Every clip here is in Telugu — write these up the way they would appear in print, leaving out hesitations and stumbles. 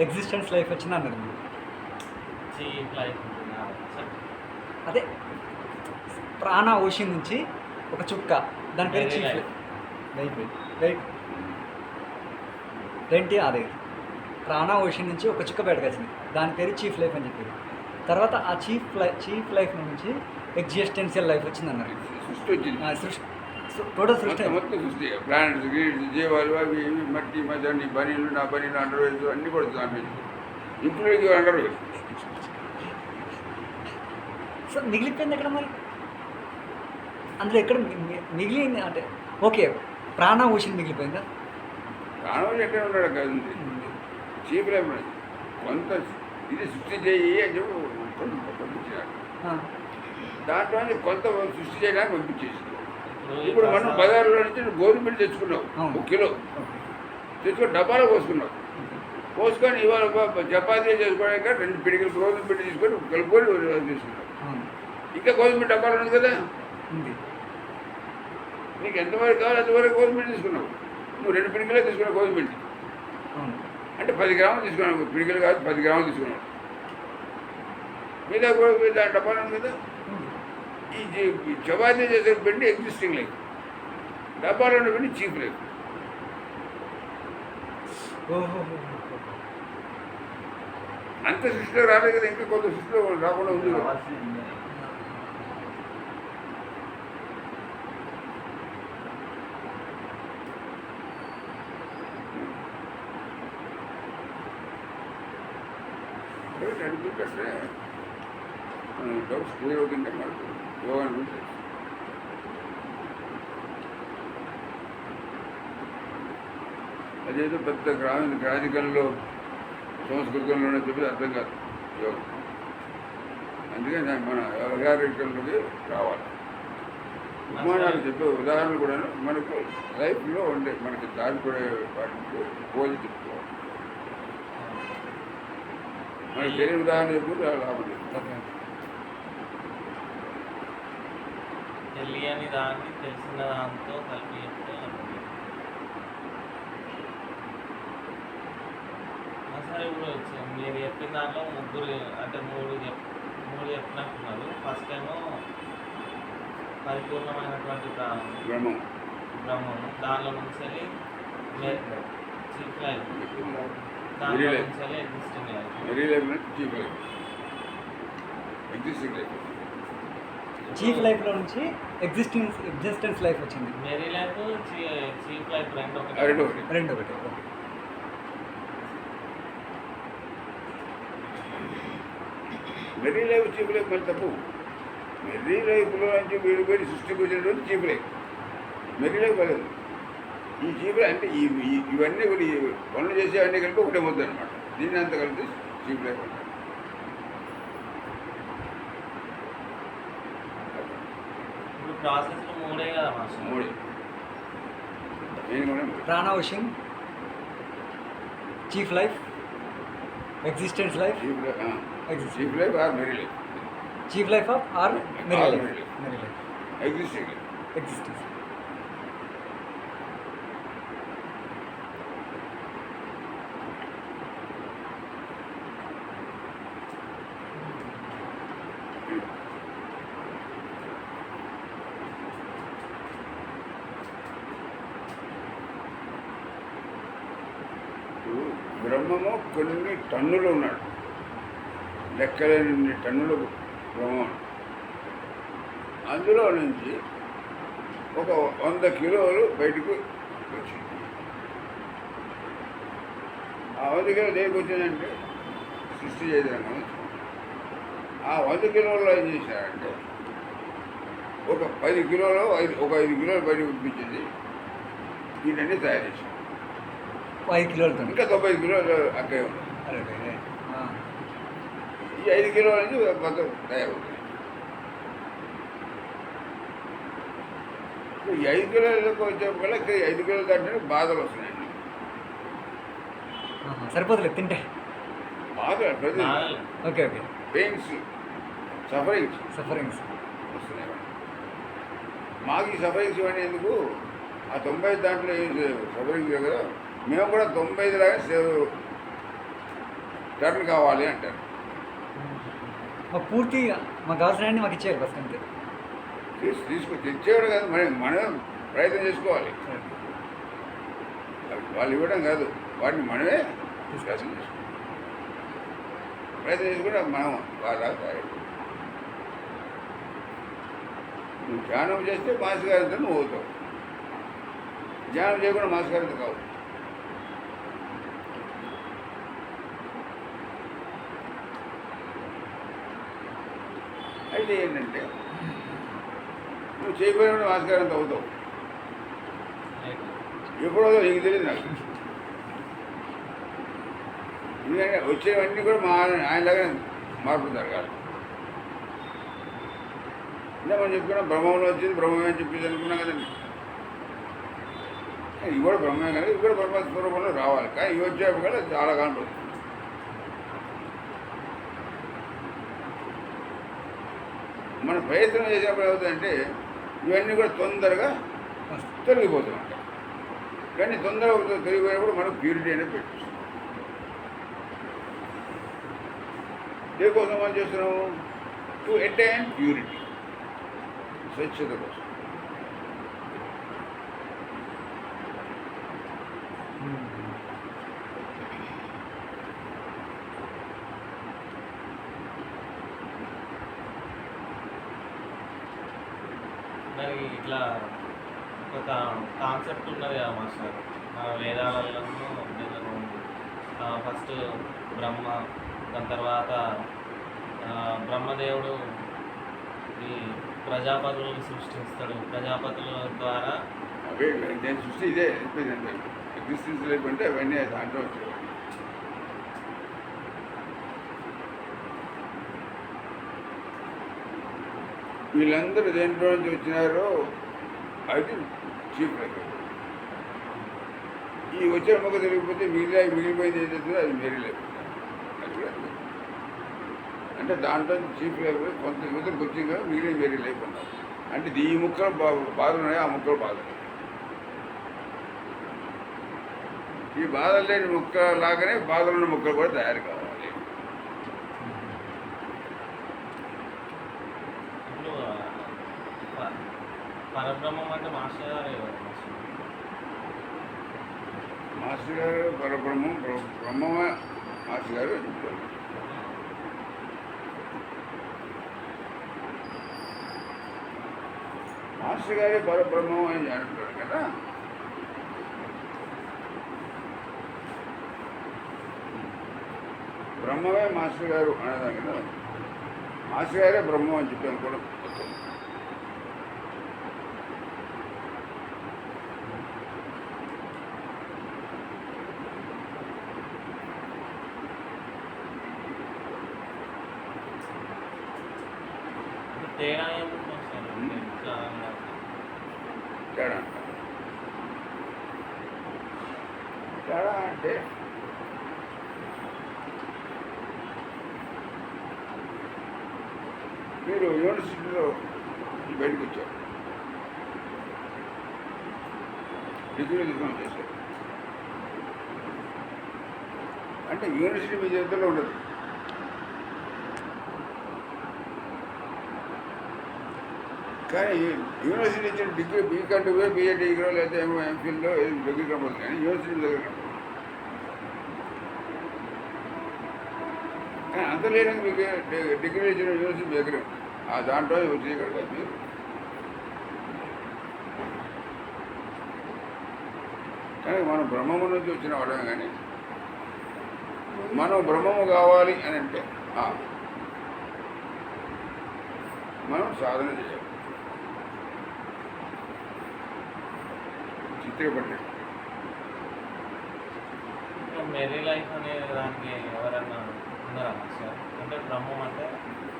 ఎగ్జిస్టెన్స్ లైఫ్ వచ్చింది అన్నారు మీరు. చీప్ లైఫ్ అదే ప్రాణ ఓషన్ నుంచి ఒక చుక్క, దాని పేరు chief life. Wait wait wait ఏంటి అదే ప్రాణ ఓషన్ నుంచి ఒక చుక్క బయటకు వచ్చింది, దాని పేరు చీఫ్ లైఫ్ అని చెప్పారు. తర్వాత ఆ చీఫ్ లైఫ్ నుంచి ఎగ్జిస్టెన్షియల్ లైఫ్ వచ్చింది అన్నారు. సృష్టి వచ్చింది. సృష్టి టోటల్ సృష్టి మొత్తం సృష్టి, ప్లానెట్స్ గ్రీడ్స్ జీవాలు అవి ఇవి మట్టి మధ్యాహ్నం బనీలు నా బనీలు అండర్వేర్స్ అన్నీ కూడా దాని ఇంక్లూడింగ్ అండర్వేర్. సో మిగిలిపోయింది ఎక్కడ మరి? అందులో ఎక్కడ మిగిలింది అంటే ఓకే, ప్రాణ ఓషన్ మిగిలిపోయిందా? ప్రాణం ఎక్కడ ఉన్నాడు కాదు, చీప్ లైఫ్ కొంత ఇది సృష్టి చేయి అని చెప్పి పంపించాడు. దాంట్లో కొంత సృష్టి చేయడానికి పంపించేసి ఇప్పుడు మనం బజార్లో నుంచి గోధుమలు తెచ్చుకున్నావు, 1 కిలో తెచ్చుకొని డబ్బాలో పోసుకున్నావు. పోసుకొని ఇవాళ చపాతీ చేసుకోవడానికి 2 పిడికలు గోధుమ పిండి తీసుకొని కలుపుకొని తీసుకున్నావు. ఇంకా గోధుమ డబ్బాలు ఉంది కదా, నీకు ఎంతవరకు కావాలి అంతవరకు గోధుమ పిండి తీసుకున్నావు. నువ్వు 2 పిడికలే తీసుకున్నావు గోధుమ పిండి, అంటే 10 గ్రాములు తీసుకున్నావు. పిడికలు కాదు 10 గ్రాములు తీసుకున్నావు. మీద దాని డబ్బాలు ఉంది కదా. ఈ చపాతీ చేసే పిండి ఎగ్జిస్టింగ్ లైఫ్, డబ్బాలో ఉన్న పిండి చీప్ లైఫ్. అంత సృష్టిలో రాలేదు కదా, ఇంకా కొంత సృష్టిలో రాకుండా ఉంది కదా. అడుగుతుంటే డౌట్స్ క్లియర్ అవుతుంటే మనకు యోగా ఉంటుంది. అదేదో పెద్ద గ్రాధికంలో సంస్కృతంలోనే చెప్పి అర్థం కాదు యోగం. అందుకని మన వ్యవహారికంలోకి రావాలి. ఉపమానాలు చెప్పే ఉదాహరణలు కూడా మనకు లైఫ్లో ఉండే మనకి దారిపడే వాటికి పోలి చెప్పుకోవాలి. మనకి తెలియని ఉదాహరణ చెప్పుకుంటే లాభం లేదు. తెలియని దాన్ని తెలిసిన దాంతో కలిపి చెప్తే సరే. ఇప్పుడు మీరు చెప్పిన దాంట్లో ముగ్గురు అంటే మూడు చెప్పినట్టున్నారు. ఫస్ట్ ఏమో పరిపూర్ణమైనటువంటి బ్రహ్మం, దానిలో నుంచి చీఫ్ లైఫ్, దానిలో నుంచి existing life. Very life chief life, existing life. Chief లైఫ్లో నుంచి ఎగ్జిస్టెన్స్ లైఫ్ వచ్చింది. మెరీ లైఫ్ చీఫ్ లైఫ్ రెండు ఒకటి. మెరీ లైఫ్ చీఫ్ లైఫ్ మరి తప్పు. మెరీ లైఫ్లో నుంచి వీడు పోయి సృష్టికి వచ్చినటువంటి చీఫ్ లైఫ్ మెరీ లైఫ్ కాలేదు. ఈ చీఫ్ లైఫ్ అంటే ఇవన్నీ కూడా పనులు చేసేవన్నీ కలిపి ఒకటే ముద్ద అనమాట. దీన్ని అంతా కలిపి చీఫ్ లైఫ్ అంటారు. ప్రాసెస్ మూడే కదా మాస్టర్. మూడే ప్రాణ ocean, chief life, existence life, chief life or merry life. Chief life of or merry life, existing life. Existence. బ్రహ్మము కొన్ని టన్నులు ఉన్నాడు, లెక్కలేని టన్నులు బ్రహ్మం. అందులో నుంచి ఒక 100 కిలోలు బయటకు వచ్చింది. ఆ 100 కిలోలు దేనికి వచ్చిందంటే సృష్టి చేయడానికి. ఆ 100 కిలోల్లో ఏం చేశారంటే ఒక 10 కిలోలు ఒక 5 కిలోలు బయటకు పంపించింది. వీటన్నీ తయారు చేశారు. 5 కిలోలతో ఇంకా 95 కిలోలు అక్కడే ఉంది. ఈ 5 కిలోల నుంచి మొత్తం తయారవుతుంది. ఈ 5 కిలోలకు వచ్చేప్పటికల్లా ఇక్కడ 5 కిలోలు దాంట్లో బాధలు వస్తున్నాయండి. సరిపోతులేదు తింటే బాధలు ప్రతి ఓకే పెయిన్స్, సఫరింగ్స్ వస్తున్నాయి. మాకు ఈ సఫరింగ్స్ ఇవన్నీ ఎందుకు? ఆ 90 దాంట్లో ఏం సఫరింగ్స్ కదా, మేము కూడా 95 లాగా టర్న్ కావాలి అంటారు. మాకు పూర్తిగా మాకు కావాల్సిన మాకు ఇచ్చేయాలి బస్ అంతే. తెచ్చేవాడు కాదు, మనం ప్రయత్నం చేసుకోవాలి. వాళ్ళు ఇవ్వడం కాదు, వాటిని మనమే ప్రయత్నం చేసుకోవాలి. ప్రయత్నం చేసుకుంటే మనం బాగా తయారు. నువ్వు ధ్యానం చేస్తే మానసికారంతో నువ్వు అవుతావు. ధ్యానం చేయకుండా మానసికారంతో కావు. అయితే ఏంటంటే నువ్వు చేయకపోయినప్పుడు మానసికారంతో అవుతావు. ఎప్పుడో నీకు తెలియదు నాకు. ఎందుకంటే వచ్చేవన్నీ కూడా ఆయనలాగా మార్పు జరగాలి. ఇంకా మనం చెప్పుకున్నాం బ్రహ్మంలో వచ్చింది బ్రహ్మమే అని చెప్పేసి అనుకున్నాం కదండి. ఇవి కూడా బ్రహ్మే కదా, ఇవి కూడా బ్రహ్మ స్వరూపంలో రావాలి. కానీ ఇవి వచ్చేప్పుడు కూడా చాలా కాలం పడుతుంది. మనం ప్రయత్నం చేసినప్పుడు ఏమవుతుందంటే ఇవన్నీ కూడా తొందరగా తొలగిపోతూ ఉంటాయి. కానీ తొందరగా తొలగిపోయినప్పుడు మనం ప్యూరిటీ అనేది పెట్టేస్తాం. దేనికోసం మనం చేస్తున్నాము? టు అటైన్ ప్యూరిటీ, స్వచ్ఛత కోసం. మరి ఇట్లా ఒక కాన్సెప్ట్ ఉన్నది కదా మాస్టర్, మన వేదాలలో ఫస్ట్ బ్రహ్మ, దాని తర్వాత బ్రహ్మదేవుడు ఈ ప్రజాపతులను సృష్టిస్తాడు. ప్రజాపతుల ద్వారా అవే నేను సృష్టి ఇదే ఎగ్జిస్టెన్స్ లేకుంటే అవన్నీ దాంట్లో వచ్చేవాడు. వీళ్ళందరూ దేంట్లో నుంచి వచ్చినారో అది చీఫ్ లెక్క. ఈ వచ్చిన మొక్క తెలియకపోతే మిగిలిపోయింది ఏంటంటే అది మేరీ లేకపోతే అది కూడా అంటే దాంట్లో చీఫ్ లేకపోతే కొంత యువతకు వచ్చింది కదా, మిగిలిన మేరీ లేకుండా. అంటే ఈ ముక్కలు బాధలు ఉన్నాయి, ఆ ముక్కలు బాధలు. ఈ బాధలు లేని ముక్క లాగానే బాధలున్న ముక్కలు కూడా తయారు కావాలి. పరబ్రహ్మం అంటే మాస్టర్ గారు మాస్టర్ గారు పరబ్రహ్మం బ్రహ్మమే మాస్టర్ గారు చెప్తారు. మాస్టర్ గారే పరబ్రహ్మం అని అంటారు కదా. బ్రహ్మమే మాస్టర్ గారు అనేదాన్ని కదా, మాస్టర్ గారే బ్రహ్మం అని చెప్పి అనుకోవడం. తేడా ఏముంది మాస్టర్? తేడా తేడా అంటే మీరు యూనివర్సిటీలో బయటకు వచ్చారు, డిగ్రీ తీసుకొని చేశారు అంటే యూనివర్సిటీ మీ చేతుల్లో ఉండదు. కానీ యూనివర్సిటీ ఇచ్చిన డిగ్రీ బీకంటూ బిఏ డిగ్రీ లేదా ఎంఫిల్లో డిగ్రీ కనపడుతుంది, కానీ యూనివర్సిటీ దగ్గర కనపడుతుంది. కానీ అంత లేదని మీకు డిగ్రీ ఇచ్చిన యూనివర్సిటీ దగ్గర ఆ దాంట్లో వచ్చి ఇక్కడ మీరు కానీ మనం బ్రహ్మము నుంచి వచ్చిన వాళ్ళమే. కానీ మనం బ్రహ్మము కావాలి అని అంటే మనం సాధన చేయాలి. చిత్రపడ్డాడు మెరీ లైఫ్ అనే దానికి ఎవరన్నా ఉన్నారా సార్? అంటే బ్రహ్మం అంటే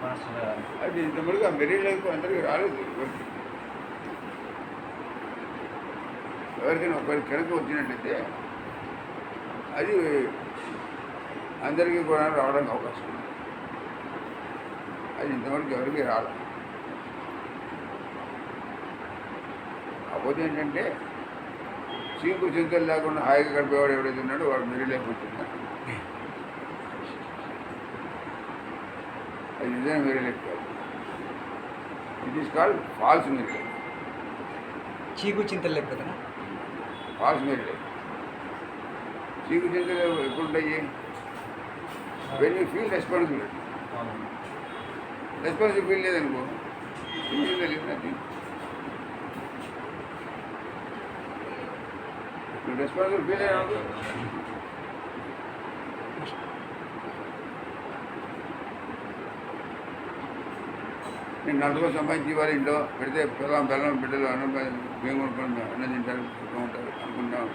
మాస్టర్ గారు అది ఇంతవరకు ఆ మెరీ లైఫ్ అందరికీ రాలేదు. ఎవరికైనా ఒకరికి కనుక వచ్చినట్టయితే అది అందరికీ కూడా రావడానికి అవకాశం ఉంది. అది ఇంతవరకు ఎవరికి రాలేదు. కాకపోతే ఏంటంటే చీకు చింతలు లేకుండా హాయిగా గడిపేవాడు ఎవడైతే ఉన్నాడో వాడు మెరీ లైఫ్ వచ్చింది. అది నిజమైన మెరీ లైఫ్ కాదు. It is called false merry life. చీకు చింతలు లేకపోతేనా? Falls merry life. చీకు చింతలు ఎప్పుడు ఉంటాయి? When you feel responsibility. అవును. రెస్పాన్సిబిలిటీ ఫీల్ లేదనుకో నువ్వు రెస్పాన్సిబిలిటీ ఫీల్ అయ్యావు. నేను 4 రోజులు సంపాదించి వారి ఇంట్లో పెడితే బెల్లం బిడ్డలు అన్నం మేము కొనుక్కొని అన్నం తింటారు ఉంటారు అనుకుంటాం.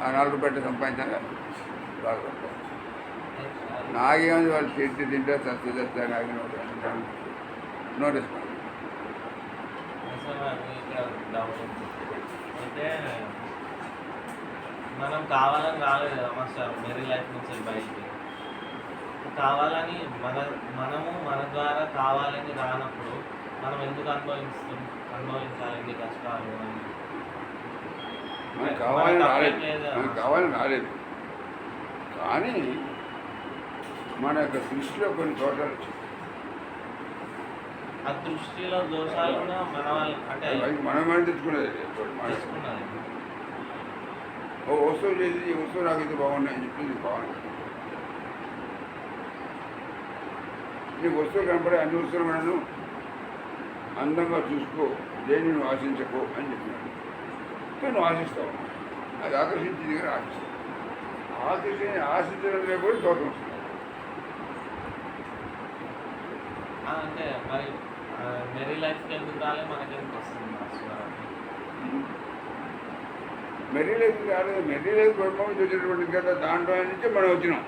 ఆ 4 రూపాయలు సంపాదించాక బాగా నాకేమైంది వాళ్ళు తింటారు చస్తారు నాకేమో నో రెస్పాన్స్. అసలు నాకు ఇక్కడ డౌట్ ఉంది. అయితే మనం కావాలని రాలేదు కదా మాస్టర్ మెరీ లైఫ్ నుంచి బయటికి. కావాలని మనము మన ద్వారా కావాలని రానప్పుడు మనం ఎందుకు అనుభవించాలండి కష్టాలు అని? మనకు కావాలని రాలేదు, లేదా? మనకు కావాలని రాలేదు. కానీ మన యొక్క దృష్టిలో కొన్ని దోషాలు వచ్చాయి. ఆ దృష్టిలో దోషాలు కూడా మన వాళ్ళు అంటే అది మనం తెచ్చుకునేది. తెలుసుకున్నది. ఓ వస్తువు చేసి ఈ వస్తువు నాకు ఇది బాగున్నాయి అని చెప్పింది బాగుంది. నీకు వస్తువు కనపడే అన్ని వస్తువులు మనను అందంగా చూసుకో, దేన్ని నువ్వు ఆశించకో అని చెప్పినాడు. నువ్వు ఆశిస్తావు, అది ఆకర్షించింది కానీ ఆశిస్తావు. ఆశించడం లేకపోతే దోషం వస్తుంది. అంటే మరి మెరీ లైఫ్కి ఎందుకు రాలే మనకి ఎందుకు వస్తుంది మాస్టర్? మెరీ లైఫ్ కాలేదు, మెరీ లైఫ్ బ్రహ్మం చూసినటువంటి కదా దాంట్లో నుంచి మనం వచ్చినాం.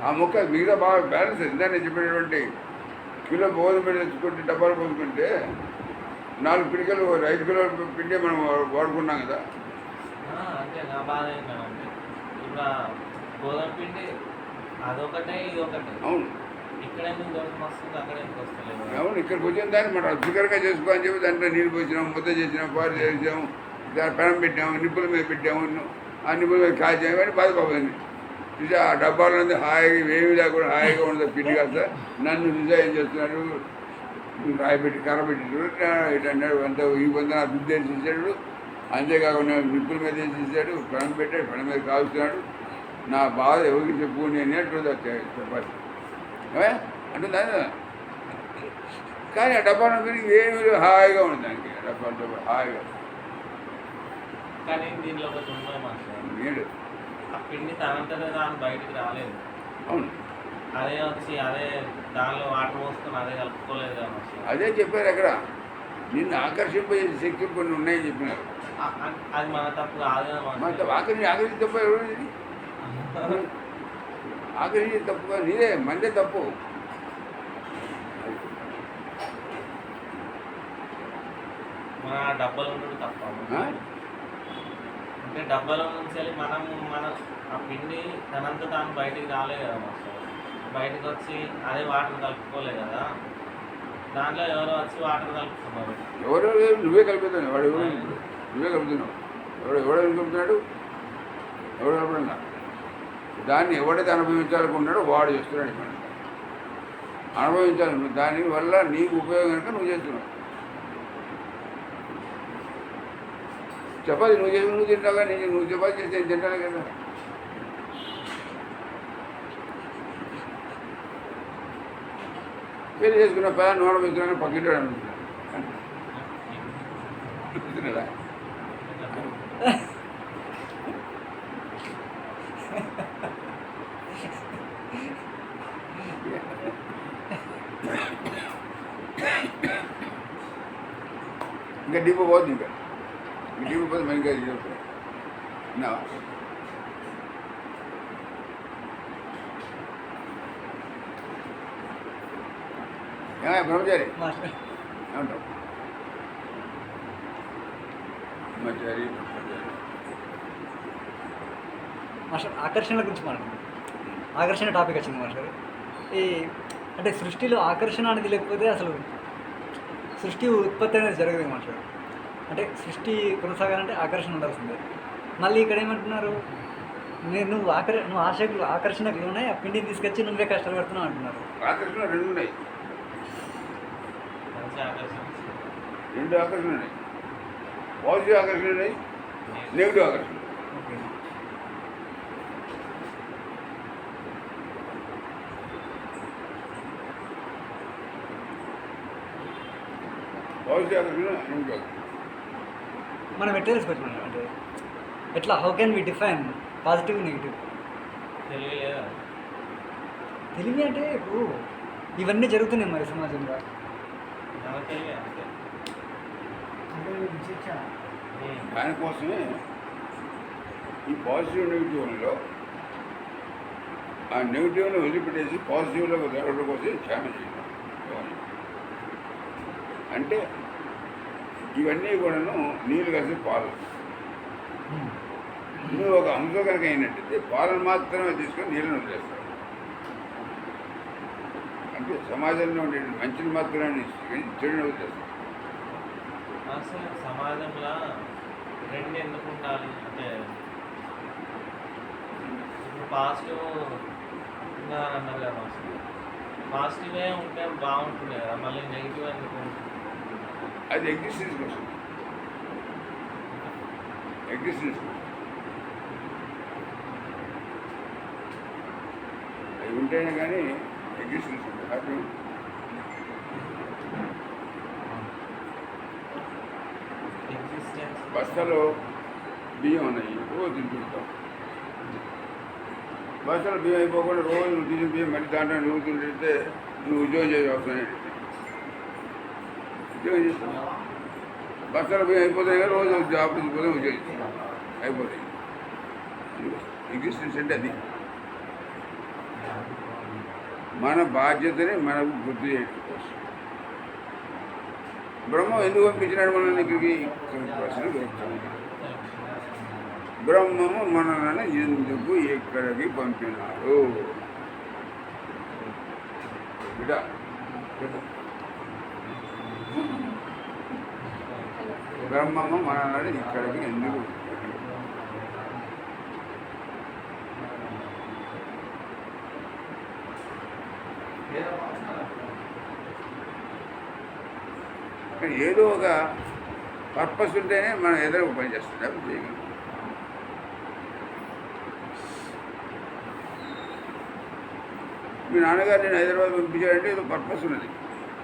ఆ మొక్క మిగతా బాగా బ్యాలెన్స్ అయింది. నేను చెప్పినటువంటి కిలో గోధుమ పిండి తెచ్చుకుంటే డబ్బాలు పోసుకుంటే 4 పిడికలు 5 కిలోల పిండి మనం వాడుకున్నాం కదా. అంటే నా బాధ ఏంటంటే ఇప్పుడు గోధుమ పిండి అదొకటే ఇది ఒకటే. అవును ఇక్కడ ఎందుకు దోషం వస్తుంది, అక్కడ ఎందుకు వస్తలేదు? అవును ఇక్కడికి వచ్చిన దాన్ని మనం ఫిగర్గా చేసుకో అని చెప్పి దాంట్లో నీళ్ళు పోసినాము, ముద్ద చేసినాము, పాలు చేసాము, దాని పెనం పెట్టాము, నిప్పుల మీద పెట్టాము, ఆ నిప్పుల మీద కాచాము, ఇవన్నీ బాధపడింది. చూసా ఆ డబ్బాలో హాయిగా ఏమి లేకుండా హాయిగా ఉండదు పిండి కాస్త నన్ను చూసా ఏం చేస్తున్నాడు, రాయి పెట్టి కర్ర పెట్టాడు ఇటు అన్నాడు. అంతా ఈ పొంద నా దుడ్డు వేసి ఇచ్చాడు. అంతేకాకుండా నిప్పుల మీద వేసి ఇచ్చాడు, పెనం పెట్టాడు, పెనం మీద కాల్చుతున్నాడు. నా బాధ ఎవరికి చెప్పు నేను చెప్పాలి అంటుందా. కానీ ఆ డబ్బాలో ఏమి హాయిగా ఉంది దానికి. డబ్బా హాయిగా. కానీ దీనిలో ఒకటి ఉన్నాయి మాస్టర్, నీడు ఆ పిండి తనంతట దాని బయటికి రాలేదు. అవును అదే వచ్చి అదే దానిలో వాటర్ పోసుకొని అదే కలుపుకోలేదు కదా మాస్టర్. అదే చెప్పారు అక్కడ. నిన్ను ఆకర్షింపే శక్తులు కొన్ని ఉన్నాయని చెప్పినారు. అది మన తప్పు కాదు కదా మాస్టర్. ఆకర్షి తప్ప ఎవరు ఆకర్షి తప్పుగా నీదే మందే తప్పు. మన డబ్బాలో ఉండడు తప్ప. అంటే డబ్బాలో నుంచి వెళ్ళి మన ఆ పిండి తనంత తాను బయటికి రాలేదు కదా మాస్టర్. బయటకు వచ్చి అదే వాటర్ కలుపుకోలేదు కదా, దాంట్లో ఎవరో వచ్చి వాటర్ కలుపుతున్నారు. ఎవరో నువ్వే కలుపుతున్నావు. వాడు ఎవరు నువ్వే కలుపుతున్నావు. ఎవడో కలుపుతున్నాడు, ఎవడు కలుపుతున్నా. దాన్ని ఎవడైతే అనుభవించాలనుకున్నాడో వాడు చేస్తున్నాడు. మనం అనుభవించాలి. దానివల్ల నీకు ఉపయోగం కనుక నువ్వు చేస్తున్నావు. చపాతి నువ్వు తింటావు కానీ నువ్వు చపాతి చేస్తే నేను తింటాను కదా. పెళ్లి చేసుకున్న పిల్లలు నోడ వేసుకున్నా పక్కింటాడు అనుకుంటున్నాడా. ఇంకా డీపు పోతుంది. ఇంకా డీపు పోతే మనకి నా ఏమయ్యా బ్రహ్మచారి మాస్టర్ ఏమంటావు? బ్రహ్మచారి మాస్టర్ ఆకర్షణల గురించి మాట్లాడుతున్నాం. ఆకర్షణ టాపిక్ వచ్చింది మాస్టర్. ఈ అంటే సృష్టిలో ఆకర్షణ అనేది లేకపోతే అసలు సృష్టి ఉత్పత్తి అనేది జరగదు మాస్టర్. అంటే సృష్టి కొనసాగాలంటే ఆకర్షణ ఉండాల్సిందే. మళ్ళీ ఇక్కడ ఏమంటున్నారు, నువ్వు ఆకర్షణకు ఉన్నాయి, ఆ పిండిని తీసుకొచ్చి నువ్వే కష్టపడుతున్నావు అంటున్నారు. ఆకర్షణ రెండు ఉన్నాయి, మంచి ఆకర్షణ. రెండు ఆకర్షణ ఉన్నాయి. పాజిటివ్ ఆకర్షణ ఉన్నాయి, నెగిటివ్ ఆకర్షణ. ఓకే. పాజిటివ్ ఆకర్షణ, నెగిటివ్ ఆకర్షణ. మనం ఎట్లా తెలుసుకోవచ్చు మేడం? అంటే ఎట్లా, how can we define positive negative? తెలివి లేదా? తెలివి అంటే ఇప్పుడు ఇవన్నీ జరుగుతున్నాయి మరి సమాజంలో. మన తెలివి అంతే. దానికోసమే ఈ పాజిటివ్ నెగిటివ్లో ఆ నెగిటివ్ని వదిలిపెట్టేసి పాజిటివ్లో జరగడం కోసం ధ్యానం చేయడం. అంటే ఇవన్నీ కూడాను నీళ్ళు కలిసి పాలు. నువ్వు ఒక అంశం కనుక అయినట్టయితే పాలను మాత్రమే తీసుకొని నీళ్ళని వదిలేస్తావు. అంటే సమాజంలో ఉండే మంచిని మాత్రమే తీసుకొని చెడుని వదిలేస్తావు. అసలు సమాజంలో రెండు ఎందుకు ఉండాలి అంటే, ఇప్పుడు పాజిటివ్ ఉన్నారన్నారు కదా, అసలు పాజిటివే ఉంటే బాగుంటుంది కదా, మళ్ళీ నెగిటివ్ ఎందుకు? అది ఎగ్జిస్టెన్స్ కోసం, ఎగ్జిస్టెన్స్ కోసం అవి ఉంటేనే కానీ ఎగ్జిస్టెన్స్ ఉంటుంది. Happy existence. బస్తాలో బియ్యం ఉన్నాయి, రోజు తింటుంటాం. బస్తాలో బియ్యం అయిపోకుండా రోజు నువ్వు తీసిన బియ్యం మళ్ళీ దాంట్లో నువ్వు తింటుంటే నువ్వు ఉద్యోగం చేసే అవసరం ఏంటి? ఉద్యోగం చేస్తావు. బస్తాలో బియ్యం అయిపోతాయి కదా, రోజు ఆఫీస్కి పోతే ఉద్యోగం చేస్తావు, అయిపోతాయి. ఎగ్జిస్టెన్స్ అంటే అది మన బాధ్యతని మనకు గుర్తు చేయడం కోసం. బ్రహ్మ ఎందుకు పంపించినాడు మనల్ని ఇక్కడికి? ప్రశ్న వేస్తాను. బ్రహ్మము మనల్ని ఎందుకు ఎక్కడికి పంపినాడు? బిడ్డ బ్రహ్మము మనల్ని ఇక్కడికి ఎందుకు? కానీ ఏదో ఒక పర్పస్ ఉంటేనే మనం ఎదురు పని చేస్తున్నాం, చేయగలం. మీ నాన్నగారు నేను హైదరాబాద్ పంపించాడంటే ఏదో పర్పస్ ఉన్నది.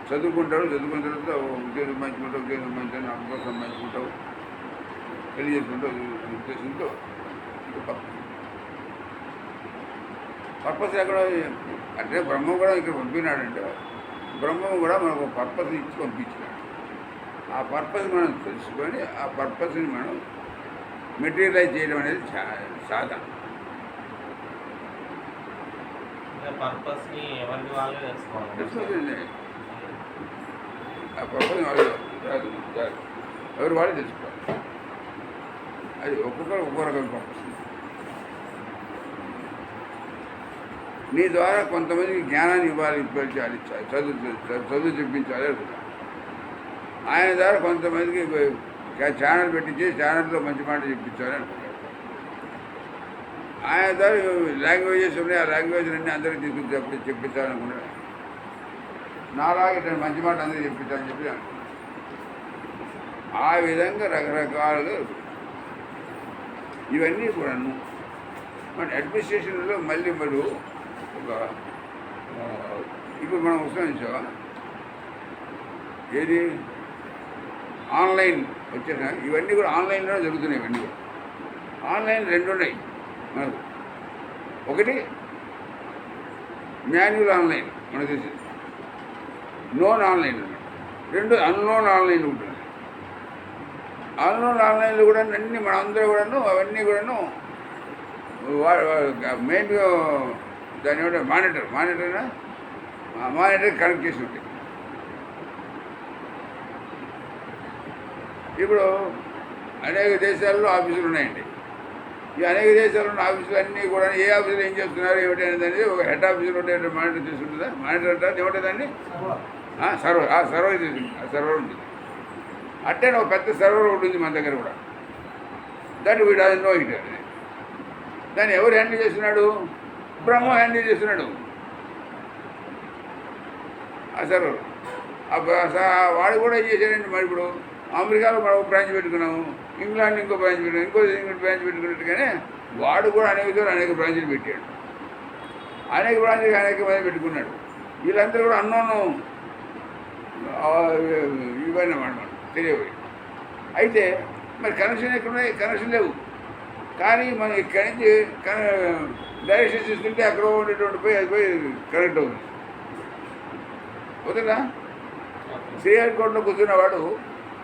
చదువుకుంటాడు, చదువుకున్న తర్వాత ఉద్యోగం సంపాదించుకుంటావు, ఉద్యోగం సంపాదించాను, అప్పుడు సంపాదించుకుంటావు, పెళ్లి చేసుకుంటావు అనే ఉద్దేశంతో పర్పస్ ఎక్కడ అంటే బ్రహ్మ కూడా ఇక్కడ పంపినాడంటే బ్రహ్మం కూడా మనకు పర్పస్ ఇచ్చి పంపించినాడు. ఆ పర్పస్ మనం తెలుసుకొని ఆ పర్పస్ని మనం మెటీరియలైజ్ చేయడం అనేది సాధన. పర్పస్ని ఎవరికి వాళ్ళే తెలుసుకోవాలి. ఆ పర్పస్ ఎవరు వాళ్ళే తెలుసుకోవాలి. అది ఒక్కొక్కరు ఒక్కో రకమైన పర్పస్. నీ ద్వారా కొంతమందికి జ్ఞానాన్ని ఇవ్వాలి, ఇప్పించాలి, చదువు చెప్పించాలి అనుకుంటా. ఆయన ద్వారా కొంతమందికి ఛానల్ పెట్టించి ఛానల్లో మంచి మాట చెప్పించాలి అనుకుంటాడు. ఆయన ద్వారా లాంగ్వేజెస్ ఉన్నాయి, ఆ లాంగ్వేజ్ అన్నీ అందరికీ తీసుకుని చెప్పించాలనుకుంటాడు. నాలాగా ఇట్లా మంచి మాట అందరికీ చెప్పించాలని చెప్పి అనుకుంటాడు. ఆ విధంగా రకరకాలుగా ఇవన్నీ కూడాను మన అడ్మినిస్ట్రేషన్లో మళ్ళీ మరి ఒక ఇప్పుడు మనం వస్తాం ఏది ఆన్లైన్ వచ్చేసా ఇవన్నీ కూడా ఆన్లైన్లో జరుగుతున్నాయి. ఇవన్నీ కూడా ఆన్లైన్ రెండు ఉన్నాయి మనకు. ఒకటి మాన్యువల్ ఆన్లైన్ మనకు తెలిసి, నోన్ ఆన్లైన్ ఉన్నాయి. రెండు అన్నోన్ ఆన్లైన్ ఉంటుంది. అన్నోన్ ఆన్లైన్లో కూడా అన్నీ మనందరూ కూడాను అవన్నీ కూడాను మెయిన్గా దాని ఏమంటే మానిటర్ కనెక్ట్ చేసి ఉంటాయి. ఇప్పుడు అనేక దేశాల్లో ఆఫీసులు ఉన్నాయండి. ఈ అనేక దేశాల్లో ఉన్న ఆఫీసులు అన్నీ కూడా ఏ ఆఫీసులు ఏం చేస్తున్నారు ఏమిటి అనేది ఒక హెడ్ ఆఫీసులో ఉండే మానిటర్ తీసుకుంటుందా? మానిటర్ అంటారు ఏమిటండి? సర్వర్. ఆ సర్వర్ తీసుకుంటుంది, ఆ సర్వర్ ఉంటుంది. అంటే ఒక పెద్ద సర్వర్ ఉంటుంది మన దగ్గర కూడా. దాన్ని వీడు అది నో ఇట్ దాన్ని ఎవరు హ్యాండిల్ చేస్తున్నాడు? బ్రహ్మ హ్యాండిల్ చేస్తున్నాడు. అసలు వాడు కూడా ఏం చేశాడండి, మరి ఇప్పుడు అమెరికాలో మనం ఒక బ్రాంచ్ పెట్టుకున్నాము, ఇంగ్లాండ్ ఇంకో బ్రాంచ్ పెట్టుకున్నాం, ఇంకో బ్రాంచ్ పెట్టుకున్నట్టుగానే వాడు కూడా అనేక బ్రాంచ్లు పెట్టాడు. అనేక బ్రాంచ్లు అనేక మంది పెట్టుకున్నాడు. వీళ్ళందరూ కూడా అన్నోను ఇవన్నీ అన్నమాట తెలియబోయి. అయితే మరి కనెక్షన్ ఎక్కడున్నాయి? కనెక్షన్ లేవు. కానీ మనం ఇక్కడి నుంచి డైరెక్షన్ తీసుకుంటే అక్కడ ఉండేటువంటి పోయి అది పోయి కనెక్ట్ అవుతుంది. అవుతుందా? శ్రీహరికోటలో కూర్చున్నవాడు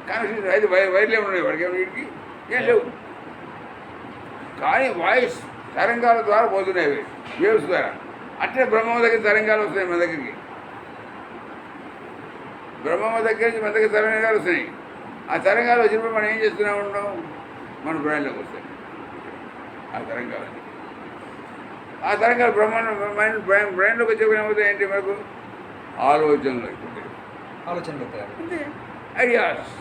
కనెక్షన్ అయితే వైర్లే ఉన్నాయి, వాడికి ఏమైనా వీడికి ఏం లేవు. కానీ వాయిస్ తరంగాల ద్వారా పోతున్నాయి, వేవ్స్ ద్వారా. అట్లే బ్రహ్మ దగ్గర తరంగాలు వస్తున్నాయి మన దగ్గరికి. బ్రహ్మ దగ్గర నుంచి మన దగ్గర తరంగాలు వస్తున్నాయి. ఆ తరంగాలు వచ్చినప్పుడు మనం ఏం చేస్తూనే ఉంటాం? మన బ్రెయిన్లోకి వస్తాయి ఆ తరంగాలు బ్రెయిన్లోకి వచ్చేప్పుడు ఏమవుతాయి? ఏంటి మనకు ఆలోచనలు ఆలోచనలు ఐడియాస్,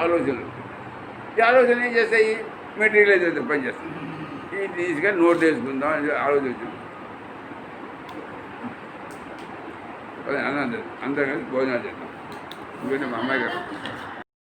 ఆలోచనలు. ఈ ఆలోచనలు ఏం చేస్తాయి? మెటీరియలైజ్ అయితే పనిచేస్తాయి. ఇది తీసుకొని నోట్ చేసుకుందాం అని ఆలోచించాం. అందరం కలిసి భోజనాలు చేద్దాం. ఎందుకంటే మా అమ్మాయి గారు